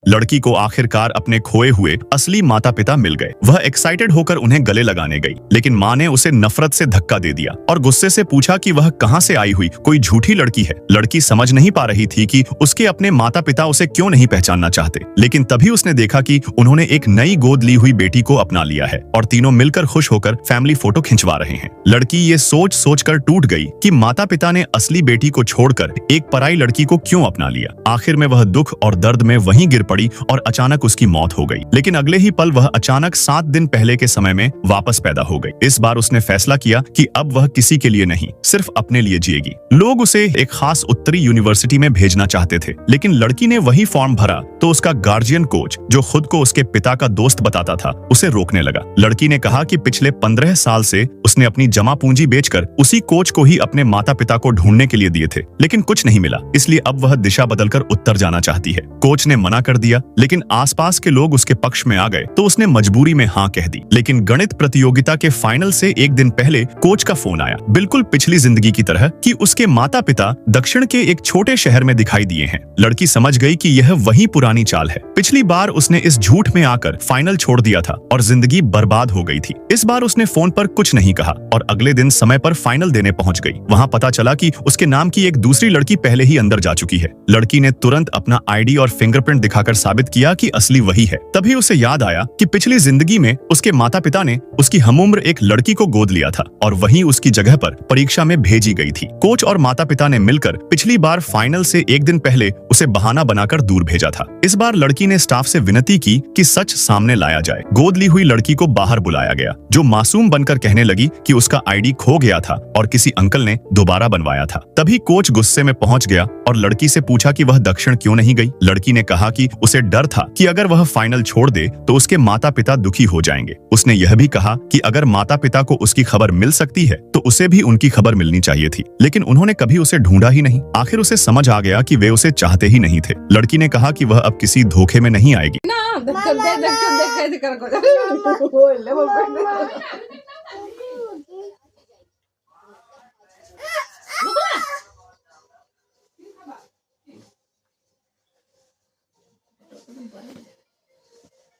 लड़की को आखिरकार अपने खोए हुए असली माता पिता मिल गए। वह एक्साइटेड होकर उन्हें गले लगाने गई, लेकिन माँ ने उसे नफरत से धक्का दे दिया और गुस्से से पूछा कि वह कहाँ से आई हुई कोई झूठी लड़की है। लड़की समझ नहीं पा रही थी कि उसके अपने माता पिता उसे क्यों नहीं पहचानना चाहते, लेकिन तभी उसने देखा कि उन्होंने एक नई गोद ली हुई बेटी को अपना लिया है और तीनों मिलकर खुश होकर फैमिली फोटो खिंचवा रहे हैं। लड़की ये सोच सोचकर टूट गई कि माता पिता ने असली बेटी को छोड़कर एक पराई लड़की को क्यों अपना लिया। आखिर में वह दुख और दर्द में वहीं गिर पड़ी और अचानक उसकी मौत हो गई। लेकिन अगले ही पल वह अचानक 7 दिन पहले के समय में वापस पैदा हो गई। इस बार उसने फैसला किया कि अब वह किसी के लिए नहीं, सिर्फ अपने लिए जिएगी। लोग उसे एक खास उत्तरी यूनिवर्सिटी में भेजना चाहते थे, लेकिन लड़की ने वही फॉर्म भरा तो उसका गार्जियन कोच, जो खुद को उसके पिता का दोस्त बताता था, उसे रोकने लगा। लड़की ने कहा कि पिछले 15 साल से उसने अपनी जमा पूंजी बेचकर उसी कोच को ही अपने माता पिता को ढूंढने के लिए दिए थे, लेकिन कुछ नहीं मिला, इसलिए अब वह दिशा बदलकर उत्तर जाना चाहती है। कोच ने मना कर दिया, लेकिन आसपास के लोग उसके पक्ष में आ गए तो उसने मजबूरी में हाँ कह दी। लेकिन गणित प्रतियोगिता के फाइनल से एक दिन पहले कोच का फोन आया, बिल्कुल पिछली जिंदगी की तरह, कि उसके माता पिता दक्षिण के एक छोटे शहर में दिखाई दिए हैं। लड़की समझ गई कि यह वही पुरानी चाल है। पिछली बार उसने इस झूठ में आकर फाइनल छोड़ दिया था और जिंदगी बर्बाद हो गई थी। इस बार उसने फोन पर कुछ नहीं कहा और अगले दिन समय पर फाइनल देने पहुंच गई। वहां पता चला कि उसके नाम की एक दूसरी लड़की पहले ही अंदर जा चुकी है। लड़की ने तुरंत अपना आईडी और फिंगरप्रिंट दिखाकर साबित किया कि असली वही है। तभी उसे याद आया कि पिछली जिंदगी में उसके माता पिता ने उसकी हमउम्र एक लड़की को गोद लिया था और वही उसकी जगह पर परीक्षा में भेजी गई थी। कोच और माता पिता ने मिलकर पिछली बार फाइनल से एक दिन पहले उसे बहाना बनाकर दूर भेजा था। इस बार लड़की ने स्टाफ से विनती की कि सच सामने लाया जाए। गोद ली हुई लड़की को बाहर बुलाया गया, जो मासूम बनकर कहने लगी कि उसका आईडी खो गया था और किसी अंकल ने दोबारा बनवाया था। तभी कोच गुस्से में पहुंच गया और लड़की से पूछा कि वह दक्षिण क्यों नहीं गई। लड़की ने कहा कि उसे डर था कि अगर वह फाइनल छोड़ दे तो उसके माता पिता दुखी हो जाएंगे। उसने यह भी कहा कि अगर माता पिता को उसकी खबर मिल सकती है तो उसे भी उनकी खबर मिलनी चाहिए थी, लेकिन उन्होंने कभी उसे ढूंढा ही नहीं। आखिर उसे समझ आ गया कि वे उसे चाहते ही नहीं थे। लड़की ने कहा कि वह अब किसी धोखे में नहीं आएगी।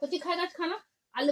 कुछ खाएगा खाना आलू